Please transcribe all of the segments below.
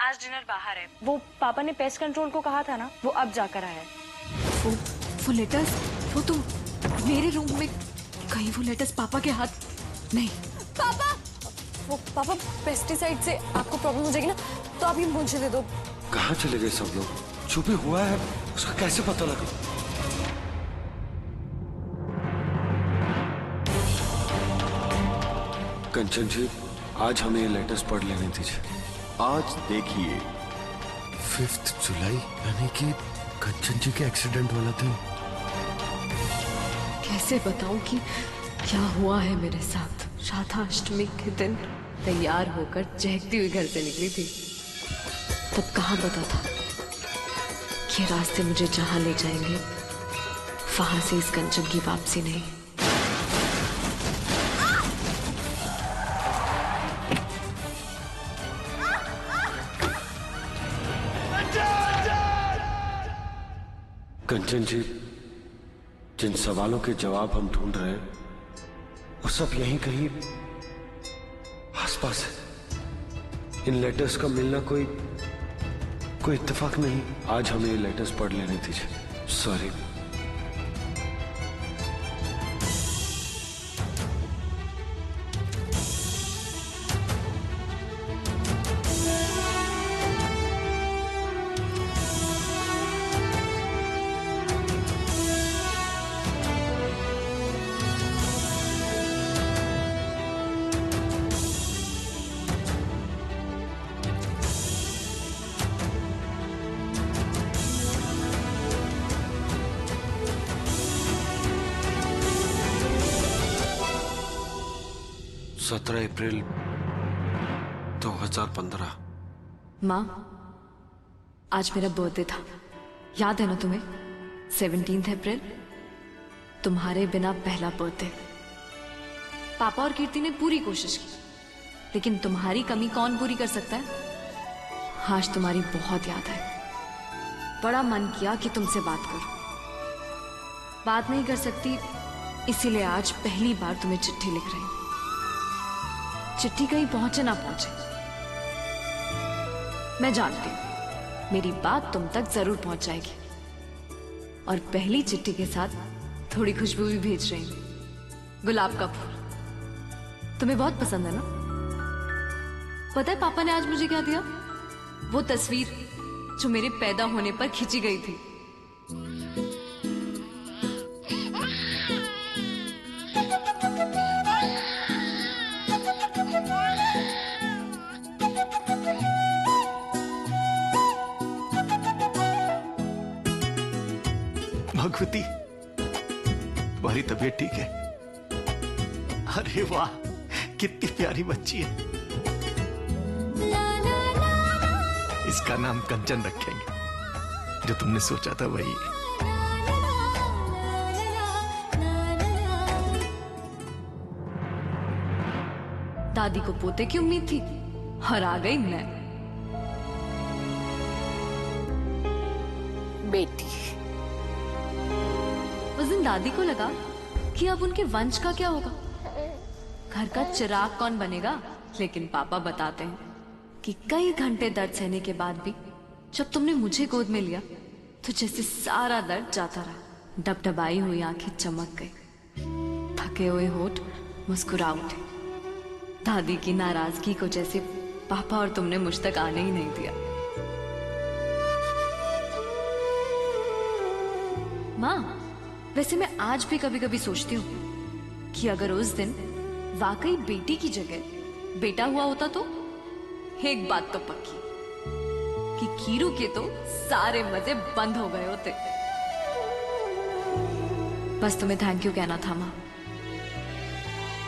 आज डिनर बाहर है। वो पापा ने पेस्ट कंट्रोल को कहा था ना, वो अब जाकर आया है। वो लेटर्स, वो तो मेरे रूम में। कहीं वो लेटर्स पापा के हाथ नहीं। पापा, वो पापा पेस्टिसाइड से आपको प्रॉब्लम हो जाएगी ना, तो आप ये मुझे दे दो। कहाँ चले गए सब लोग? जो भी हुआ है उसका कैसे पता लगा? कंचन जी, आज हमें ये लेटर्स पढ़ लेने दीजिए। आज देखिए 5 जुलाई, यानी कि कंचन जी के एक्सीडेंट वाला दिन। कैसे बताऊं कि क्या हुआ है मेरे साथ। राधाष्टमी के दिन तैयार होकर चहकती हुई घर से निकली थी। तब कहाँ पता था कि रास्ते मुझे जहां ले जाएंगे वहां से इस कंचन की वापसी नहीं। कंचन जी, जिन सवालों के जवाब हम ढूंढ रहे हैं वो सब यहीं कहीं आसपास है। इन लेटर्स का मिलना कोई इत्तेफाक नहीं। आज हमें ये लेटर्स पढ़ लेने दीजिए। सॉरी। अप्रैल 2015। माँ, आज मेरा बर्थडे था, याद है ना तुम्हें? 17 अप्रैल, तुम्हारे बिना पहला बर्थडे। पापा और कीर्ति ने पूरी कोशिश की, लेकिन तुम्हारी कमी कौन पूरी कर सकता है? आज तुम्हारी बहुत याद है। बड़ा मन किया कि तुमसे बात करूं। बात नहीं कर सकती, इसीलिए आज पहली बार तुम्हें चिट्ठी लिख रही हूं। चिट्ठी कहीं पहुंचे ना पहुंचे, मैं जानती हूं मेरी बात तुम तक जरूर पहुंच जाएगी। और पहली चिट्ठी के साथ थोड़ी खुशबू भी भेज रही हूं, गुलाब का फूल। तुम्हें बहुत पसंद है ना? पता है पापा ने आज मुझे क्या दिया? वो तस्वीर जो मेरे पैदा होने पर खींची गई थी। भगवती, तुम्हारी तबीयत ठीक है? अरे वाह, कितनी प्यारी बच्ची है। इसका नाम कंचन रखेंगे। जो तुमने सोचा था वही है। दादी को पोते की उम्मीद थी और आ गई मैं। बेटी। उस दिन दादी को लगा कि अब उनके वंश का क्या होगा, घर का चिराग कौन बनेगा। लेकिन पापा बताते हैं कि कई घंटे दर्द सहने के बाद भी जब तुमने मुझे गोद में लिया तो जैसे सारा दर्द जाता रहा। डबडबाई हुई आंखें चमक गई, थके हुए होठ मुस्कुरा उठे। दादी की नाराजगी को जैसे पापा और तुमने मुझ तक आने ही नहीं दिया। माँ, वैसे मैं आज भी कभी कभी सोचती हूँ कि अगर उस दिन वाकई बेटी की जगह बेटा हुआ होता तो एक बात तो पक्की कि कीरू के तो सारे मजे बंद हो गए होते। बस तुम्हें थैंक यू कहना था माँ।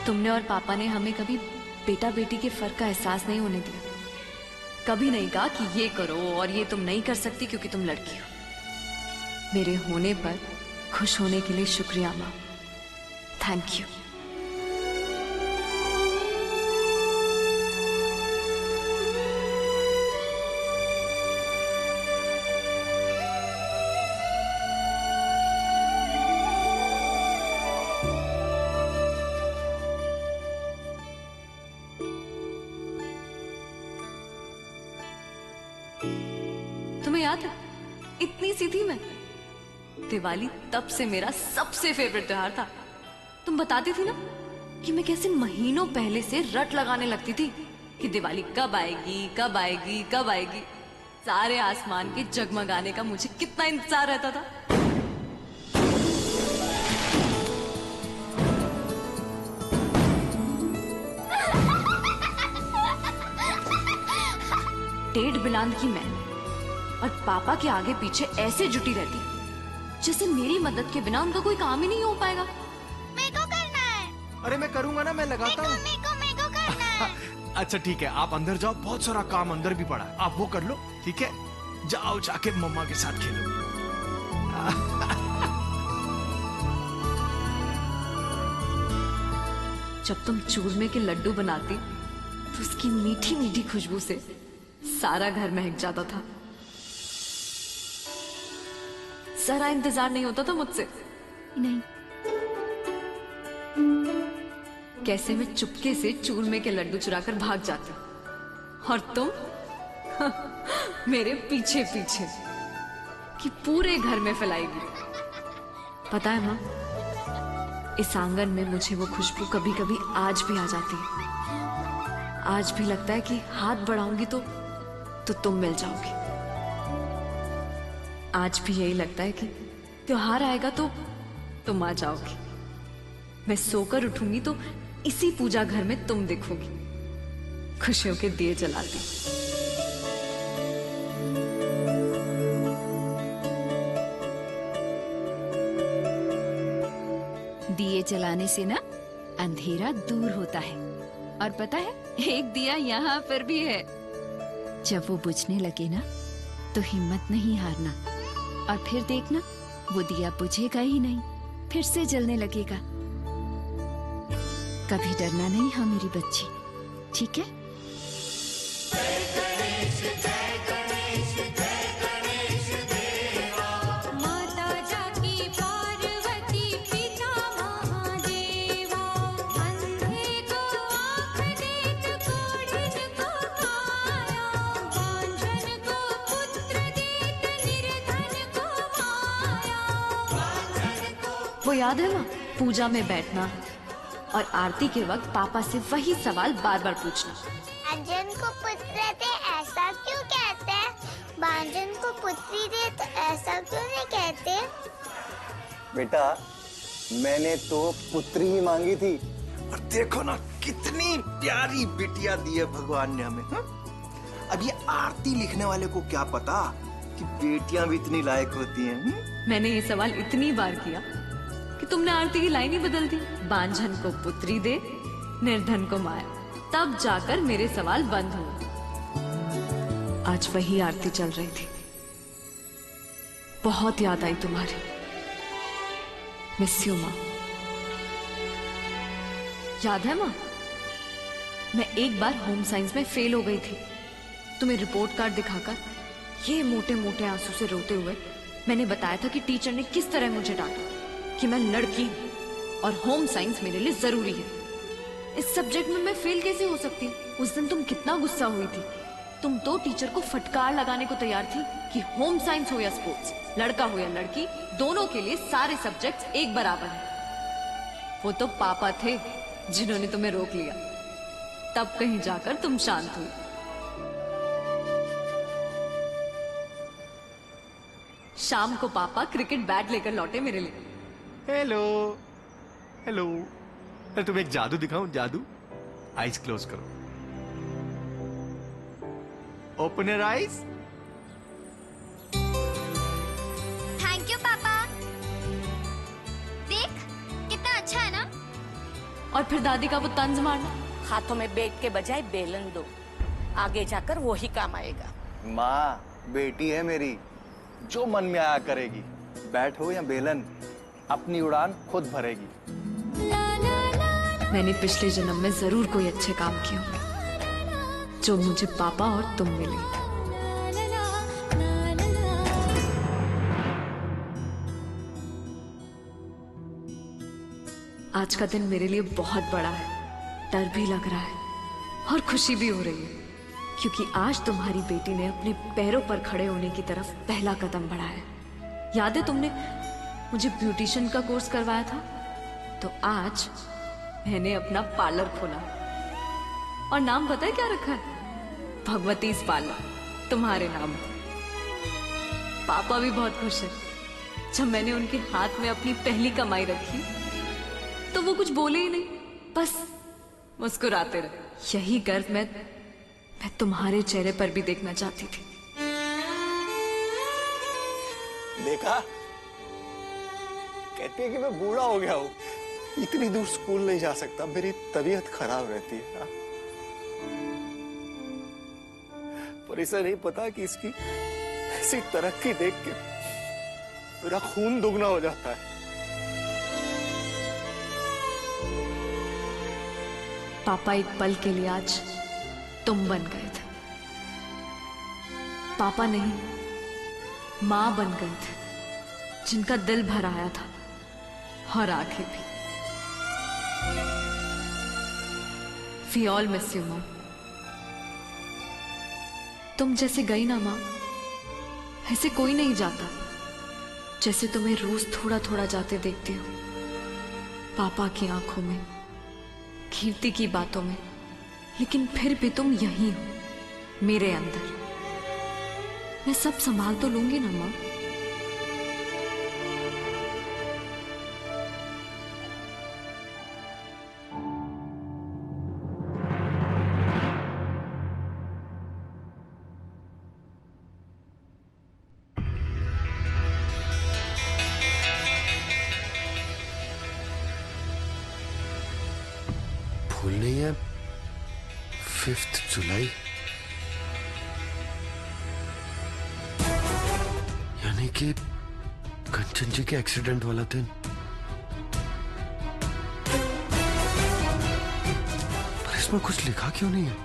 तुमने और पापा ने हमें कभी बेटा बेटी के फर्क का एहसास नहीं होने दिया। कभी नहीं कहा कि ये करो और ये तुम नहीं कर सकती क्योंकि तुम लड़की हो। मेरे होने पर खुश होने के लिए शुक्रिया माँ। Thank you. तुम्हें याद है, इतनी सी थी मैं। दिवाली तब से मेरा सबसे फेवरेट त्योहार था। तुम बताती थी ना कि मैं कैसे महीनों पहले से रट लगाने लगती थी कि दिवाली कब आएगी कब आएगी कब आएगी। सारे आसमान के जगमगाने का मुझे कितना इंतजार रहता था। डेढ़ बिलांद की मैं और पापा के आगे पीछे ऐसे जुटी रहती जैसे मेरी मदद के बिना उनका कोई काम ही नहीं हो पाएगा। मेरे को करना है। अरे मैं करूंगा ना, मैं लगाता हूँ। मेरे को करना है। अच्छा ठीक है, आप अंदर जाओ, बहुत सारा काम अंदर भी पड़ा है, आप वो कर लो, ठीक है? जाओ जाके मम्मा के साथ खेलो। जब तुम चूरमे के लड्डू बनाती तो उसकी मीठी मीठी खुशबू से सारा घर महक जाता था। जरा इंतजार नहीं होता था मुझसे। नहीं। कैसे मैं चुपके से चूरमे के लड्डू चुराकर भाग जाती और तुम मेरे पीछे पीछे कि पूरे घर में फैलाएगी। पता है माँ, इस आंगन में मुझे वो खुशबू कभी कभी आज भी आ जाती है। आज भी लगता है कि हाथ बढ़ाऊंगी तो तुम मिल जाओगी। आज भी यही लगता है कि त्योहार आएगा तो तुम आ जाओगी। मैं सोकर उठूंगी तो इसी पूजा घर में तुम दिखोगी, खुशियों के दिए जलाती। दिए जलाने से ना अंधेरा दूर होता है। और पता है, एक दिया यहाँ पर भी है। जब वो बुझने लगे ना तो हिम्मत नहीं हारना, और फिर देखना वो दिया बुझेगा ही नहीं, फिर से जलने लगेगा। कभी डरना नहीं, हाँ मेरी बच्ची, ठीक है? वो याद है माँ, पूजा में बैठना और आरती के वक्त पापा से वही सवाल बार बार पूछना। बांझन को पुत्र दे ऐसा क्यों कहते हैं? बांझन को पुत्री दे तो ऐसा क्यों नहीं कहते? बेटा, मैंने तो पुत्री ही मांगी थी। और देखो ना कितनी प्यारी बिटिया दी है भगवान ने हमें। हा? अब ये आरती लिखने वाले को क्या पता कि बेटियां भी इतनी लायक होती हैं। मैंने ये सवाल इतनी बार किया कि तुमने आरती की लाइन ही बदल दी। बांझन को पुत्री दे, निर्धन को माया। तब जाकर मेरे सवाल बंद हुए। आज वही आरती चल रही थी। बहुत याद आई तुम्हारी। मिस यू माँ। याद है माँ, मैं एक बार होम साइंस में फेल हो गई थी। तुम्हें रिपोर्ट कार्ड दिखाकर ये मोटे मोटे आंसू से रोते हुए मैंने बताया था कि टीचर ने किस तरह मुझे डांटा कि मैं लड़की हूं और होम साइंस मेरे लिए जरूरी है। इस सब्जेक्ट में मैं फेल कैसे हो सकती हूँ? उस दिन तुम कितना गुस्सा हुई थी। तुम तो टीचर को फटकार लगाने को तैयार थी कि होम साइंस हो या स्पोर्ट्स, लड़का हो या लड़की, दोनों के लिए सारे सब्जेक्ट्स एक बराबर हैं। वो तो पापा थे जिन्होंने तुम्हें रोक लिया। तब कहीं जाकर तुम शांत हुई। शाम को पापा क्रिकेट बैट लेकर लौटे मेरे लिए। Hello hello. मैं तुम्हें एक जादू दिखाऊं? जादू। आईज क्लोज करो। Open your eyes. Thank you पापा। देख कितना अच्छा है ना? और फिर दादी का वो तंज मारना। हाथों में बेट के बजाय बेलन दो, आगे जाकर वो ही काम आएगा। माँ, बेटी है मेरी, जो मन में आया करेगी। बैट हो या बेलन, अपनी उड़ान खुद भरेगी। मैंने पिछले जन्म में जरूर कोई अच्छे काम किए होंगे जो मुझे पापा और तुम मिले। आज का दिन मेरे लिए बहुत बड़ा है। डर भी लग रहा है और खुशी भी हो रही है क्योंकि आज तुम्हारी बेटी ने अपने पैरों पर खड़े होने की तरफ पहला कदम बढ़ाया। याद है तुमने मुझे ब्यूटिशियन का कोर्स करवाया था? तो आज मैंने अपना पार्लर खोला और नाम पता है क्या रखा है? भगवतीज पार्लर, तुम्हारे नाम। पापा भी बहुत खुश है। जब मैंने उनके हाथ में अपनी पहली कमाई रखी तो वो कुछ बोले ही नहीं, बस मुस्कुराते रहे। यही गर्व मैं तुम्हारे चेहरे पर भी देखना चाहती थी। देखा, कहती है कि मैं बूढ़ा हो गया हूं, इतनी दूर स्कूल नहीं जा सकता, मेरी तबीयत खराब रहती है। पर इसे नहीं पता कि इसकी ऐसी तरक्की देख के मेरा खून दुगना हो जाता है। पापा एक पल के लिए आज तुम बन गए थे। पापा नहीं, मां बन गए थे, जिनका दिल भर आया था और आंखें भी। We all miss you, मां। तुम जैसे गई ना मां, ऐसे कोई नहीं जाता। जैसे तुम्हें रोज थोड़ा थोड़ा जाते देखती हो, पापा की आंखों में, कीर्ति की बातों में, लेकिन फिर भी तुम यही हो, मेरे अंदर। मैं सब संभाल तो लूंगी ना मां। भूल नहीं है 5 जुलाई, यानी कि कंचन जी के एक्सीडेंट वाला दिन। पर इसमें कुछ लिखा क्यों नहीं है?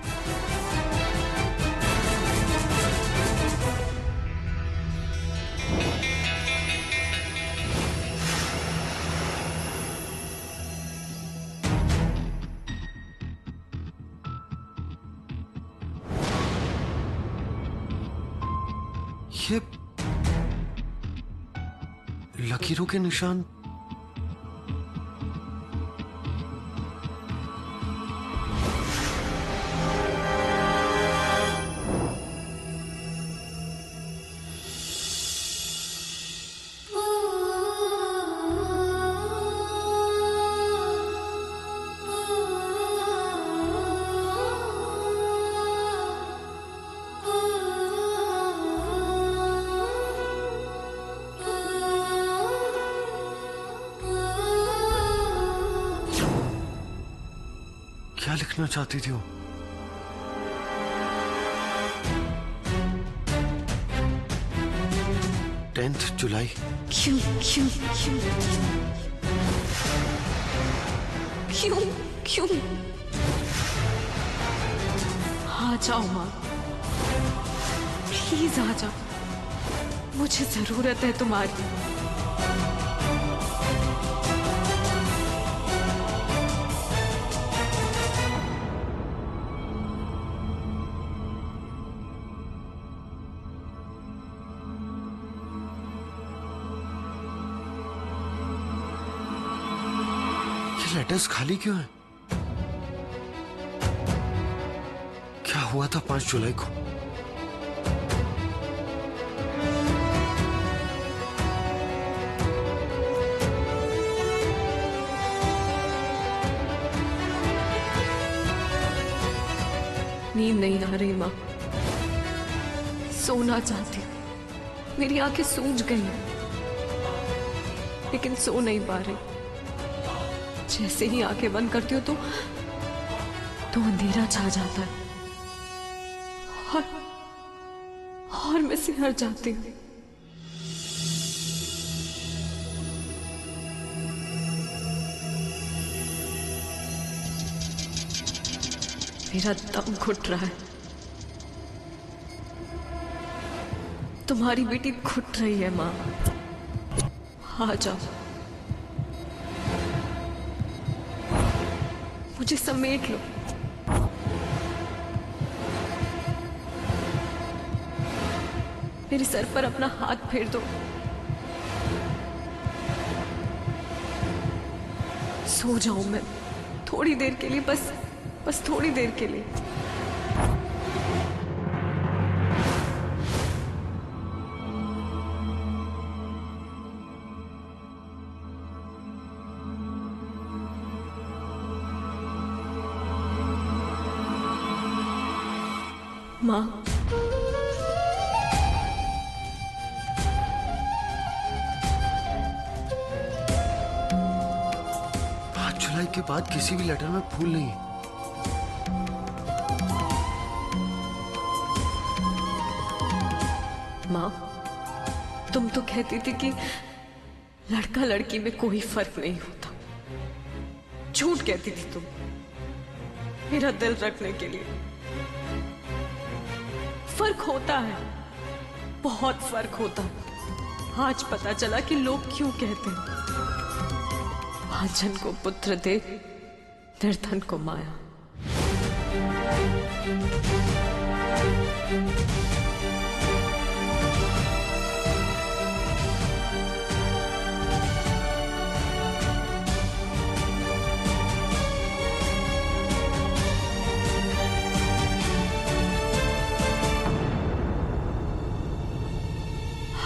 ये लकीरों के निशान क्या लिखना चाहती थी वो? टेंथ जुलाई। क्यों क्यों क्यों क्यों क्यों? आ जाओ मां, प्लीज आ जाओ, मुझे जरूरत है तुम्हारी। लेटर्स खाली क्यों है? क्या हुआ था 5 जुलाई को? नींद नहीं आ रही मां, सोना चाहती हूं। मेरी आंखें सूज गई हैं, लेकिन सो नहीं पा रही। जैसे ही आंखें बंद करती हूँ तो अंधेरा छा जाता है और मैं सिहर जाती हूँ। मेरा दम घुट रहा है। तुम्हारी बेटी घुट रही है मां, आ जाओ, मुझे समेट लो। मेरे सर पर अपना हाथ फेर दो। सो जाऊं मैं थोड़ी देर के लिए, बस थोड़ी देर के लिए। माँ, 5 जुलाई के बाद किसी भी लेटर में फूल नहीं है। माँ, तुम तो कहती थी कि लड़का लड़की में कोई फर्क नहीं होता। झूठ कहती थी तुम मेरा दिल रखने के लिए। फर्क होता है, बहुत फर्क होता है। आज पता चला कि लोग क्यों कहते हैं भांजन को पुत्र दे, निर्धन को माया।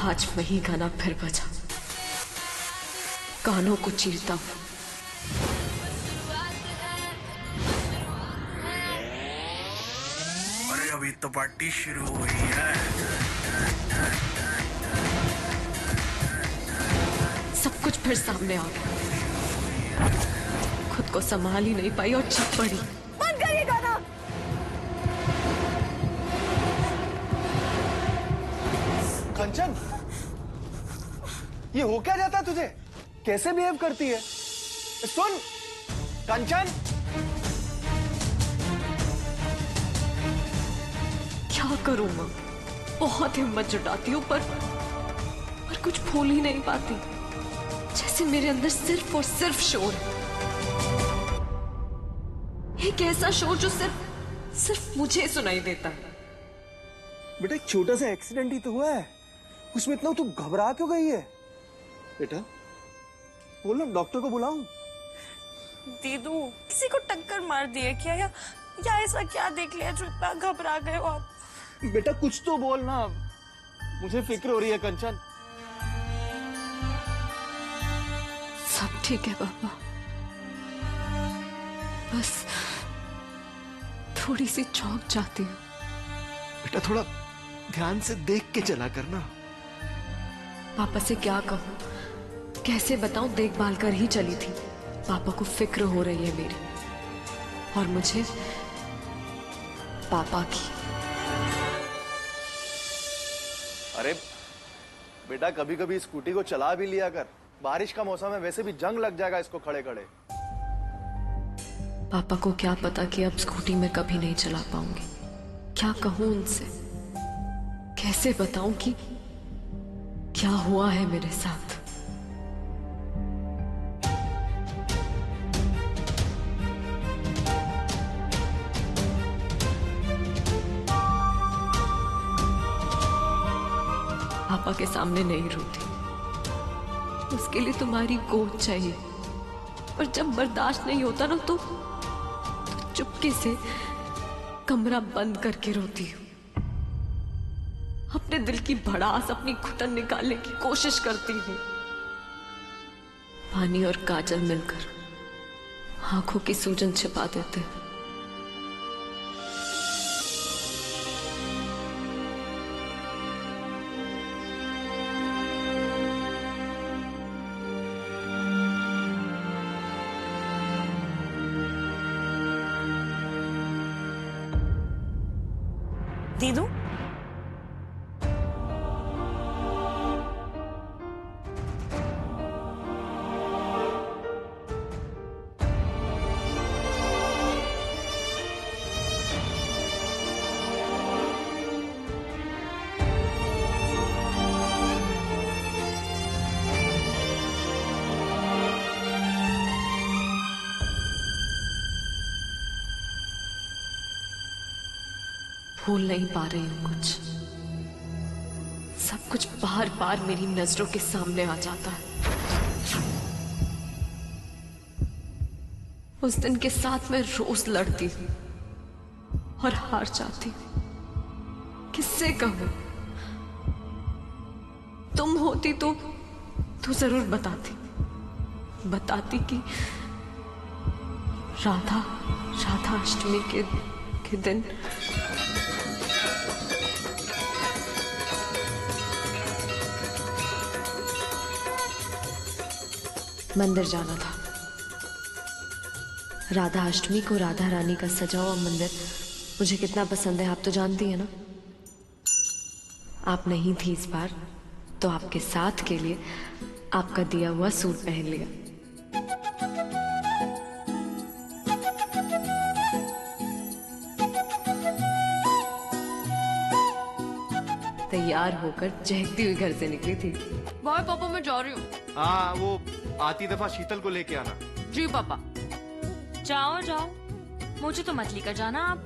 आज वही गाना फिर बजा, कानों को चीरता हूं। अरे अभी तो पार्टी शुरू हुई है। सब कुछ फिर सामने आ गया। खुद को संभाल ही नहीं पाई और चुप पड़ी। बंद करिए गाना। कंचन, ये हो क्या जाता है तुझे? कैसे बिहेव करती है? सुन कंचन, क्या करूं मां? बहुत हिम्मत जुटाती हूं पर कुछ भूल ही नहीं पाती। जैसे मेरे अंदर सिर्फ और सिर्फ शोर है। एक ऐसा शोर जो सिर्फ मुझे सुनाई देता है। बेटा एक छोटा सा एक्सीडेंट ही तो हुआ है, उसमें इतना तू घबरा क्यों गई है? बेटा बोल ना, डॉक्टर को बुलाऊं? दीदू, किसी को टक्कर मार दी है क्या, या ऐसा क्या देख लिया जो इतना घबरा गए हो आप? बेटा कुछ तो बोल ना, मुझे फिक्र हो रही है कंचन। सब ठीक है पापा, बस थोड़ी सी चौंक जाती हूँ। बेटा थोड़ा ध्यान से देख के चला करना। पापा से क्या कहूँ, कैसे बताऊं, देखभाल कर ही चली थी। पापा को फिक्र हो रही है मेरी, और मुझे पापा की। अरे बेटा कभी कभी स्कूटी को चला भी लिया कर, बारिश का मौसम है, वैसे भी जंग लग जाएगा इसको खड़े खड़े। पापा को क्या पता कि अब स्कूटी में कभी नहीं चला पाऊंगी। क्या कहूं उनसे, कैसे बताऊं कि क्या हुआ है मेरे साथ। पापा के सामने नहीं रोती, उसके लिए तुम्हारी गोद चाहिए। और जब बर्दाश्त नहीं होता ना तो चुपके से कमरा बंद करके रोती हूँ। अपने दिल की भड़ास, अपनी घुटन निकालने की कोशिश करती हूँ। पानी और काजल मिलकर आंखों की सूजन छिपा देते हैं। दीदू, भूल नहीं पा रही हूं कुछ, सब कुछ बार बार मेरी नजरों के सामने आ जाता है। उस दिन के साथ मैं रोज लड़ती और हार जाती। किससे कहूं? तुम होती तो जरूर बताती कि राधा अष्टमी के दिन मंदिर जाना था। राधा अष्टमी को राधा रानी का सजा हुआ मंदिर मुझे कितना पसंद है आप तो जानती है ना। आप नहीं थी इस बार तो आपके साथ के लिए आपका दिया हुआ सूट पहन लिया। तैयार होकर चहकती हुई घर से निकली थी। बाय पापा, मैं जा रही हूँ। हाँ, वो आती दफा शीतल को लेके आना। जी पापा। जाओ जाओ, मुझे तो मत लेकर जाना आप।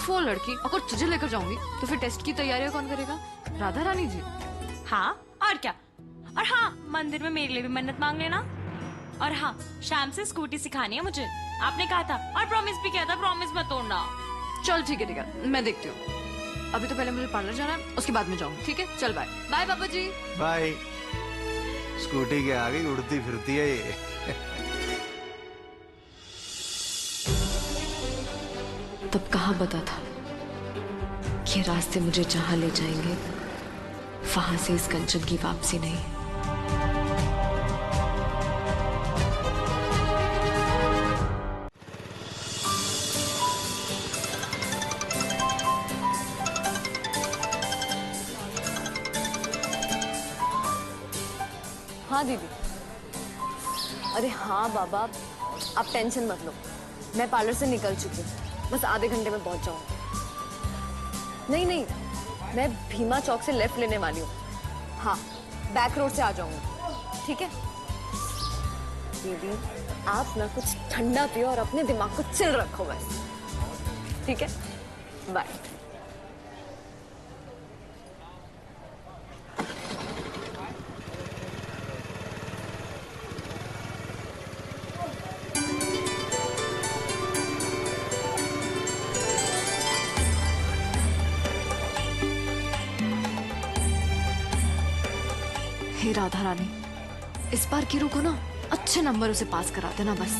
वो लड़की अगर तुझे लेकर जाऊंगी तो फिर टेस्ट की तैयारियां कौन करेगा? राधा रानी जी। हाँ और क्या। और हाँ, मंदिर में मेरे लिए भी मन्नत मांग लेना। और हाँ, शाम से स्कूटी सिखानी है मुझे, आपने कहा था। और प्रॉमिस भी किया था, प्रॉमिस मत तोड़ना। चल ठीक है, मैं देखती हूँ। अभी तो पहले मुझे पार्लर जाना है, उसके बाद में जाऊंगी। ठीक है, चल बाय। बाय पापा जी। बाय। स्कूटी के आगे उड़ती फिरती है ये। तब कहाँ पता था कि रास्ते मुझे जहां ले जाएंगे वहां से इस कंचन की वापसी नहीं। हाँ दीदी। अरे हाँ बाबा, आप टेंशन मत लो, मैं पार्लर से निकल चुकी हूँ, बस आधे घंटे में पहुंच जाऊंगी। नहीं, मैं भीमा चौक से लेफ्ट लेने वाली हूँ। हाँ, बैक रोड से आ जाऊंगी। ठीक है दीदी, आप ना कुछ ठंडा पियो और अपने दिमाग को चिल रखो बस। ठीक है, बाय। हे राधा रानी, इस बार कीरू को ना अच्छे नंबरों से पास करा देना बस।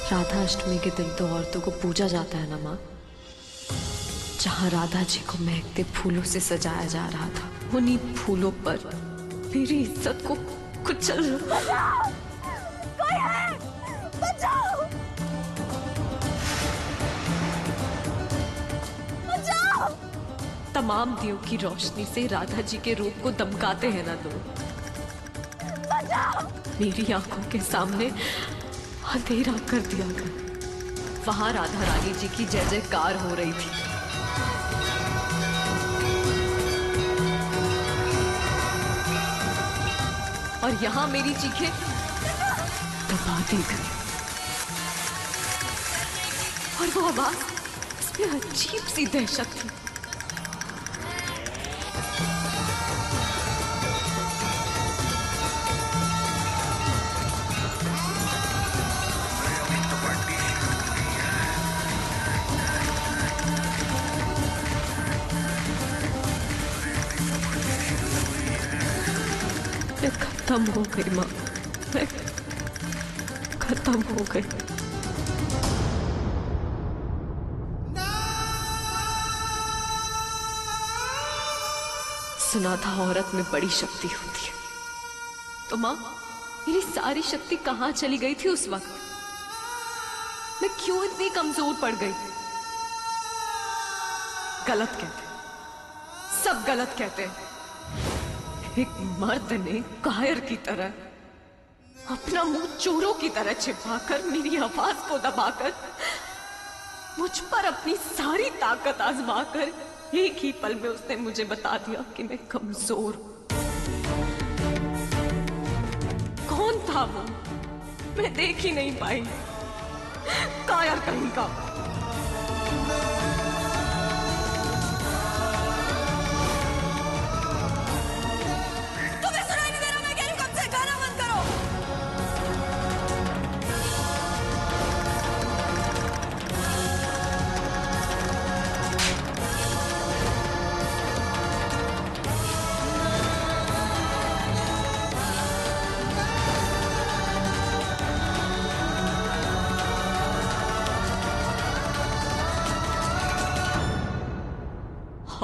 राधा अष्टमी के दिन तो औरतों को पूजा जाता है ना माँ। जहाँ राधा जी को महकते फूलों से सजाया जा रहा था, उन्हीं फूलों पर मेरी इज्जत को कुचल। कोई है, बचाओ! बचाओ! तमाम दियों की रोशनी से राधा जी के रूप को दमकाते हैं ना लोग। मेरी आंखों के सामने अंधेरा कर दिया गया। वहां राधा रानी जी की जय जयकार हो रही थी। और यहाँ मेरी चीखें दबा दी गई। और वो आवाज, इसमें अजीब सी दहशत थी। मैं खत्म हो गई माँ, मैं खत्म हो गई। सुना था औरत में बड़ी शक्ति होती है, तो माँ मेरी सारी शक्ति कहाँ चली गई थी उस वक्त? मैं क्यों इतनी कमजोर पड़ गई? गलत कहते, सब गलत कहते हैं। एक मर्द ने कायर की तरह अपना मुंह चोरों की तरह छिपाकर, मेरी आवाज को दबाकर, मुझ पर अपनी सारी ताकत आजमाकर एक ही पल में उसने मुझे बता दिया कि मैं कमजोर हूं। कौन था वो? मैं देख ही नहीं पाई। कायर कहीं का।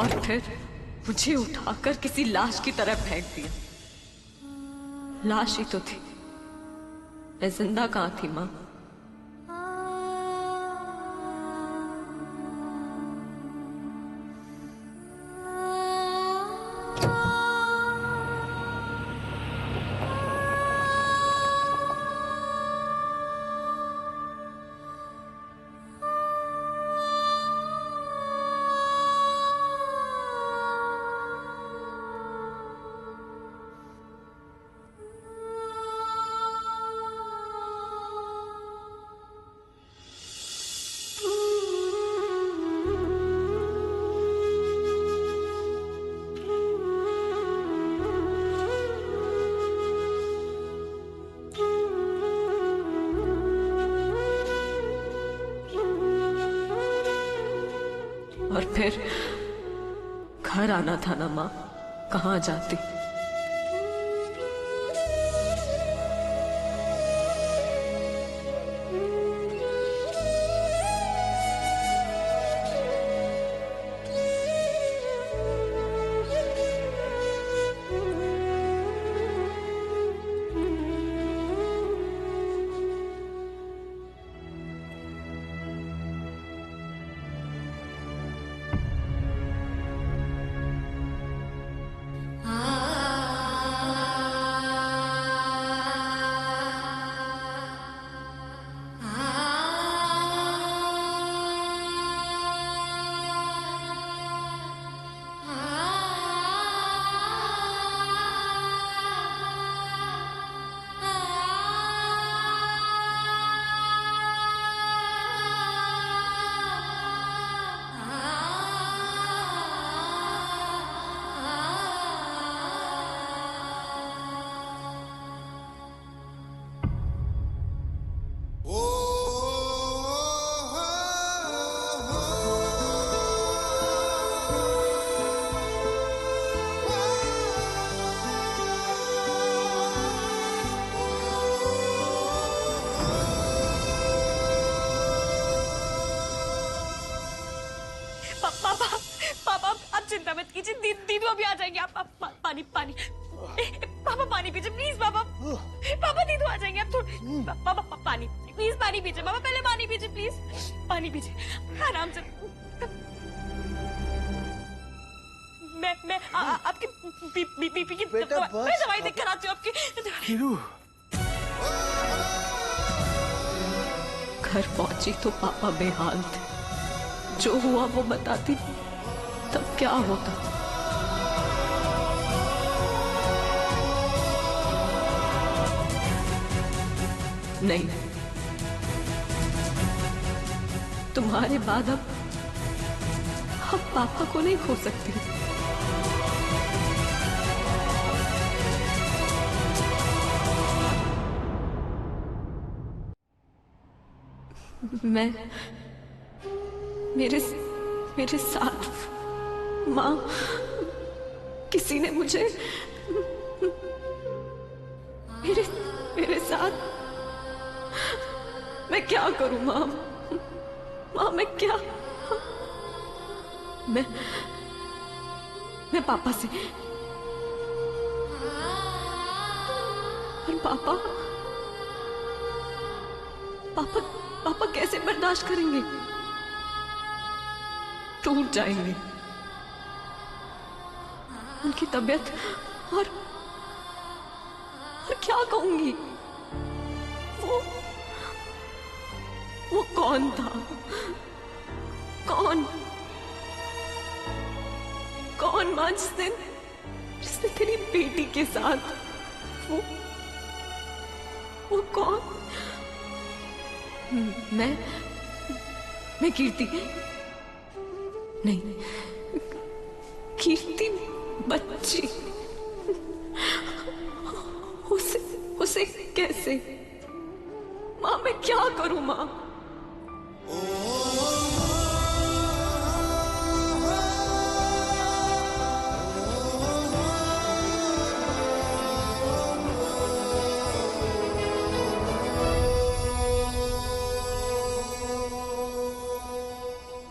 और फिर मुझे उठाकर किसी लाश की तरह फेंक दिया। लाश ही तो थी, मैं जिंदा कहां थी मां? और फिर घर आना था ना मां, कहां जाती? चिंता मत कीजिए, दीदू अभी आ जाएंगे। आप पानी पानी पापा पानी पीजिए प्लीज। पापा पापा दीदू आ जाएंगे। आप थोड़ा पापा पानी प्लीज, पानी पीजिए पापा, पहले पानी पीजिए प्लीज, पानी पीजिए आराम से। मैं आपकी बीपी की दवाई देख कर आती हूँ आपकी। घर पहुंची तो पापा बेहाल थे। जो हुआ वो बताती तब क्या होता। नहीं, तुम्हारे बाद अब पापा को नहीं खो सकती। मैं मेरे साथ माँ, किसी ने मुझे मेरे साथ, मैं क्या करूं माँ? माँ मैं क्या, मैं पापा से, और पापा कैसे बर्दाश्त करेंगे? टूट जाएंगे। उनकी तबीयत और क्या कहूंगी? वो कौन था? कौन मां जिसने तेरी बेटी के साथ, वो कौन? मैं कीर्ति नहीं, कीर्ति बच्ची, उसे कैसे? माँ मैं क्या करूं माँ?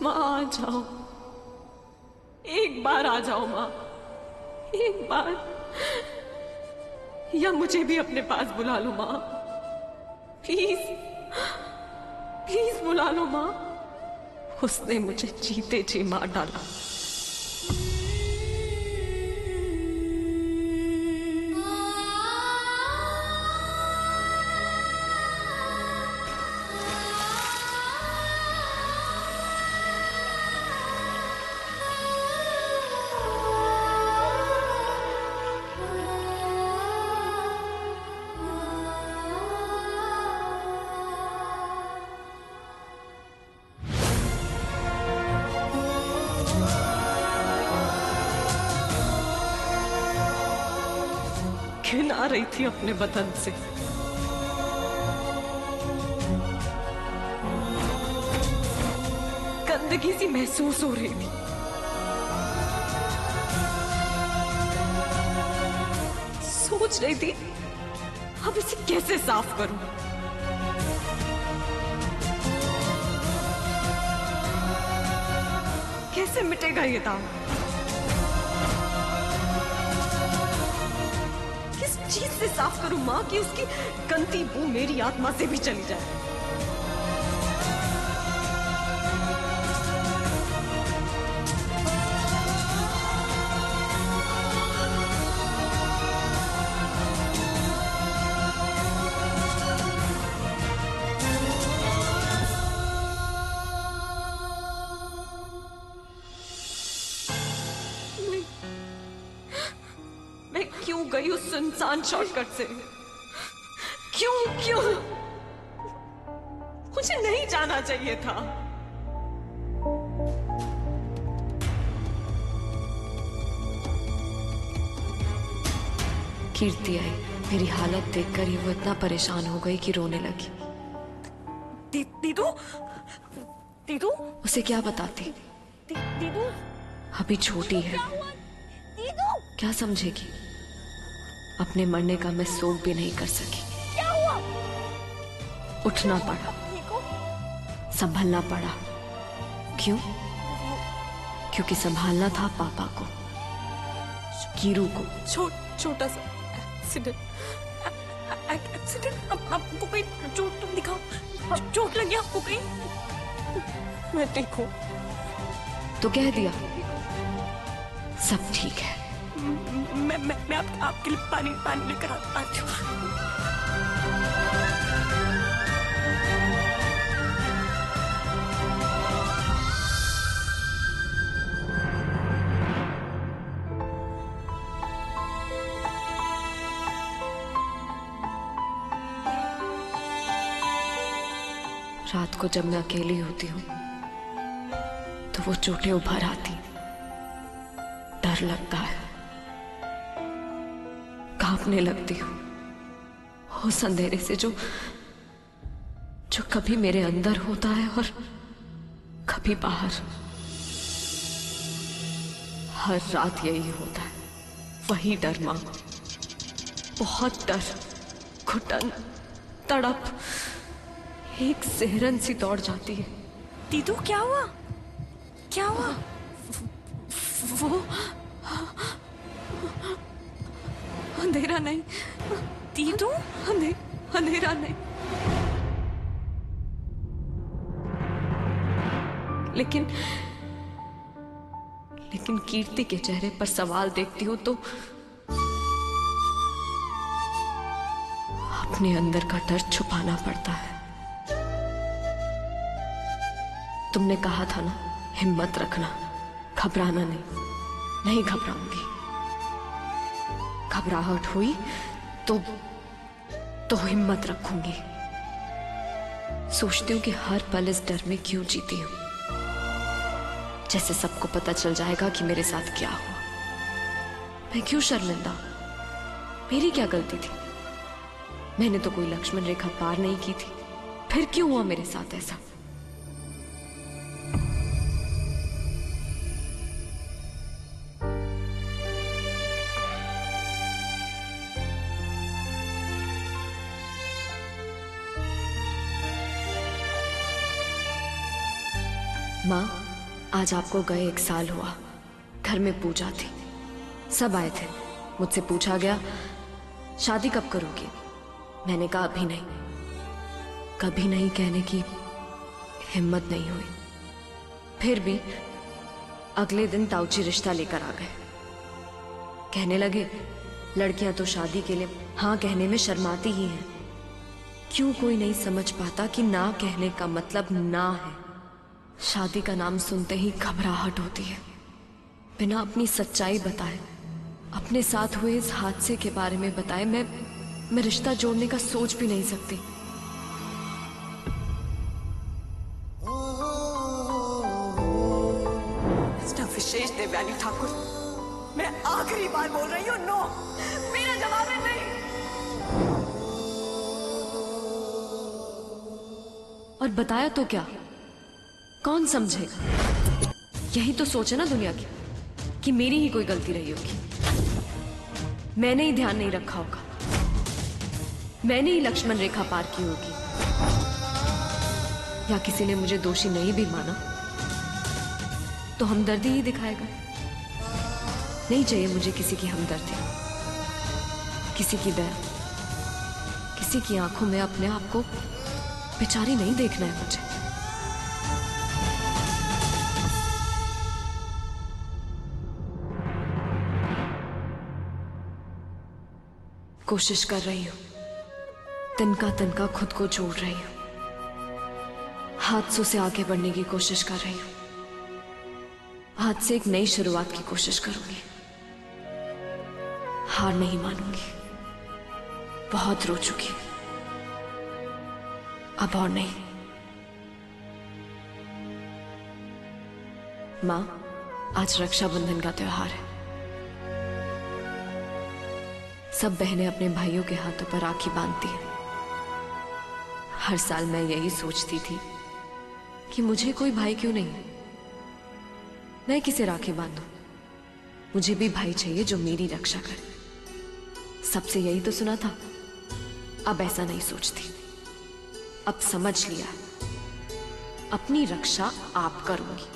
माँ आ जाओ, एक बार आ जाओ माँ, एक बार, या मुझे भी अपने पास बुला लो माँ, प्लीज प्लीज बुला लो माँ। उसने मुझे जीते जी मार डाला। घिन आ रही थी अपने बदन से। गंदगी सी महसूस हो रही थी। सोच रही थी अब इसे कैसे साफ करूं। कैसे मिटेगा ये दाग? चीज से साफ करूं मां कि उसकी गंदी बू मेरी आत्मा से भी चली जाए। मैं क्यों गई उस सुनसान शॉर्टकट से? क्यों? मुझे नहीं जाना चाहिए था। कीर्ति आई, मेरी हालत देखकर ही वो इतना परेशान हो गई कि रोने लगी। दीदू उसे क्या बताती? दीदू अभी छोटी है, क्या समझेगी? अपने मरने का मैं शोक भी नहीं कर सकी। क्या हुआ? उठना पड़ा, संभलना पड़ा। क्यों? क्योंकि संभालना था पापा को, कीरू को। छोटा सा एक्सीडेंट। आपको कोई चोट तो दिखाओ, चोट लगी आपको कहीं? मैं ठीक हूँ। तो कह दिया सब ठीक है। मैं आपके लिए पानी लेकर आती हूँ। रात को जब मैं अकेली होती हूँ तो वो चोटें उभर आती, डर लगता है, कांपने लगती हूँ उस अंधेरे से जो कभी मेरे अंदर होता है और कभी बाहर। हर रात यही होता है, वही डर मां, बहुत डर, घुटन, तड़प, एक सिहरन सी दौड़ जाती है। दीदू क्या हुआ? क्या हुआ? वो अंधेरा नहीं दीदू, अंधेरा नहीं, लेकिन कीर्ति के चेहरे पर सवाल देखती हूं तो अपने अंदर का डर छुपाना पड़ता है। तुमने कहा था ना, हिम्मत रखना, घबराना नहीं घबराऊंगी। घबराहट हुई तो हिम्मत रखूंगी। सोचती हूं कि हर पल इस डर में क्यों जीती हूं, जैसे सबको पता चल जाएगा कि मेरे साथ क्या हुआ। मैं क्यों शर्मिंदा? मेरी क्या गलती थी? मैंने तो कोई लक्ष्मण रेखा पार नहीं की थी, फिर क्यों हुआ मेरे साथ ऐसा? माँ, आज आपको गए 1 साल हुआ। घर में पूजा थी, सब आए थे। मुझसे पूछा गया शादी कब करोगी? मैंने कहा अभी नहीं। कभी नहीं कहने की हिम्मत नहीं हुई। फिर भी अगले दिन ताऊजी रिश्ता लेकर आ गए। कहने लगे लड़कियां तो शादी के लिए हाँ कहने में शर्माती ही हैं। क्यों कोई नहीं समझ पाता कि ना कहने का मतलब ना है। शादी का नाम सुनते ही घबराहट होती है। बिना अपनी सच्चाई बताए, अपने साथ हुए इस हादसे के बारे में बताए मैं रिश्ता जोड़ने का सोच भी नहीं सकती। मिस्टर विशेष देवयानी ठाकुर, मैं आखिरी बार बोल रही हूँ, नो, मेरा जवाब है नहीं। और बताया तो क्या? कौन समझेगा? यही तो सोच है ना दुनिया की कि मेरी ही कोई गलती रही होगी। मैंने ही ध्यान नहीं रखा होगा, मैंने ही लक्ष्मण रेखा पार की होगी, या किसी ने मुझे दोषी नहीं भी माना तो हमदर्दी ही दिखाएगा। नहीं चाहिए मुझे किसी की हमदर्दी, किसी की दया, किसी की आंखों में अपने आप को बेचारी नहीं देखना है मुझे। कोशिश कर रही हूं, तिनका तिनका खुद को जोड़ रही हूं, हादसों से आगे बढ़ने की कोशिश कर रही हूं। आज से एक नई शुरुआत की कोशिश करूंगी। हार नहीं मानूंगी। बहुत रो चुकी, अब और नहीं। मां, आज रक्षाबंधन का त्योहार है। सब बहनें अपने भाइयों के हाथों पर राखी बांधती हैं। हर साल मैं यही सोचती थी कि मुझे कोई भाई क्यों नहीं है, मैं किसे राखी बांधूं। मुझे भी भाई चाहिए जो मेरी रक्षा करे। सबसे यही तो सुना था। अब ऐसा नहीं सोचती। अब समझ लिया, अपनी रक्षा आप करूंगी।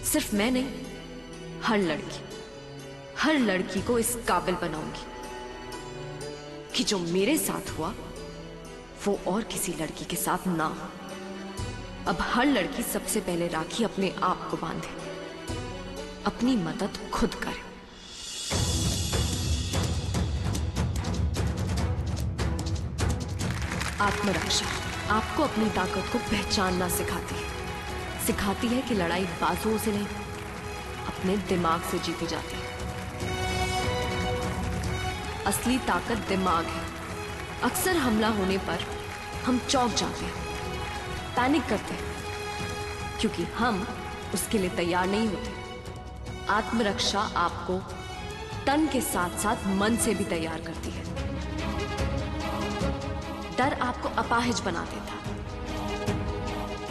सिर्फ मैं नहीं, हर लड़की को इस काबिल बनाऊंगी कि जो मेरे साथ हुआ वो और किसी लड़की के साथ ना हो। अब हर लड़की सबसे पहले राखी अपने आप को बांधे, अपनी मदद खुद करे। आत्मरक्षा आपको अपनी ताकत को पहचानना सिखाती है। सिखाती है कि लड़ाई बाजुओं से नहीं, अपने दिमाग से जीती जाती है। असली ताकत दिमाग है। अक्सर हमला होने पर हम चौंक जाते हैं, पैनिक करते हैं क्योंकि हम उसके लिए तैयार नहीं होते। आत्मरक्षा आपको तन के साथ साथ मन से भी तैयार करती है। डर आपको अपाहिज बना देता।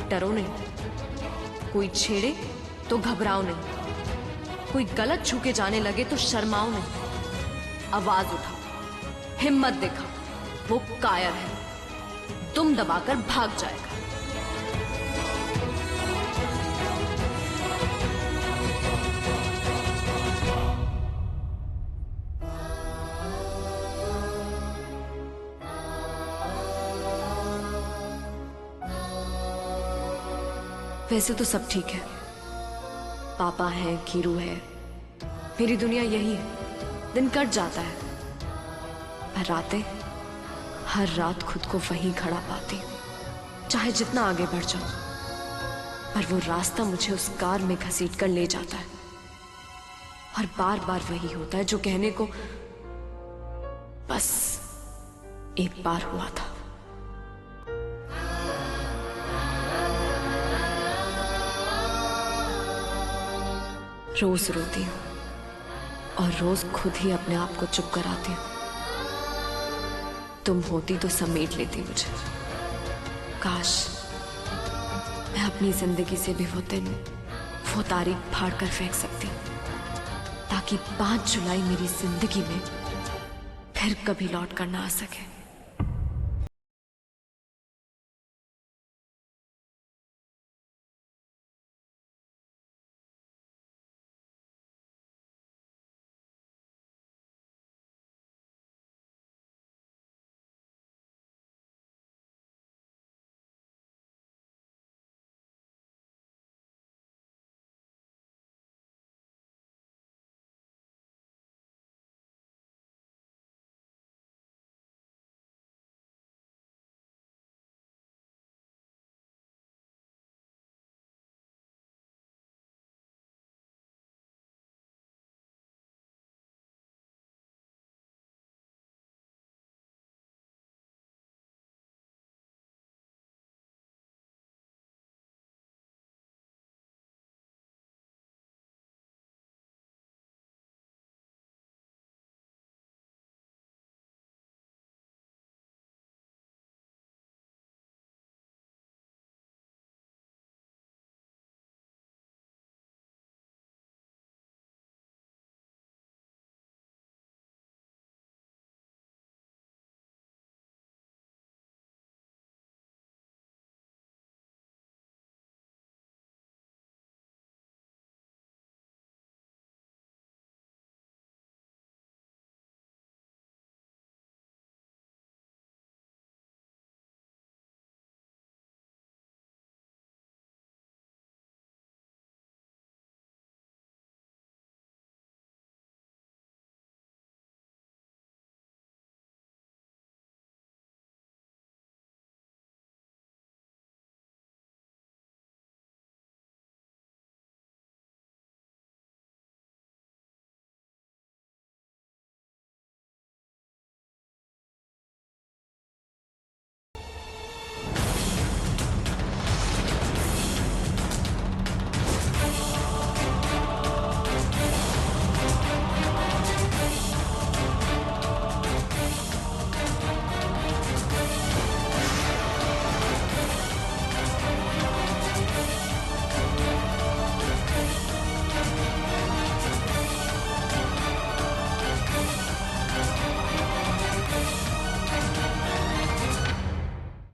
डरो नहीं, कोई छेड़े तो घबराओ नहीं, कोई गलत छू के जाने लगे तो शर्माओ नहीं। आवाज उठाओ, हिम्मत दिखाओ, वो कायर है, तुम दबाकर भाग जाएगा। वैसे तो सब ठीक है, पापा है, खीरू है, मेरी दुनिया यही है। दिन कट जाता है, मैं रातें हर रात खुद को वहीं खड़ा पाती हूँ। चाहे जितना आगे बढ़ जाऊं, पर वो रास्ता मुझे उस कार में घसीट कर ले जाता है। और बार बार वही होता है जो कहने को बस एक बार हुआ था। रोज रोती हूँ और रोज खुद ही अपने आप को चुप कराती हूँ। तुम होती तो समेट लेती मुझे। काश मैं अपनी जिंदगी से भी वो दिन, वो तारीख फाड़ कर फेंक सकती, ताकि 5 जुलाई मेरी जिंदगी में फिर कभी लौट कर ना आ सके।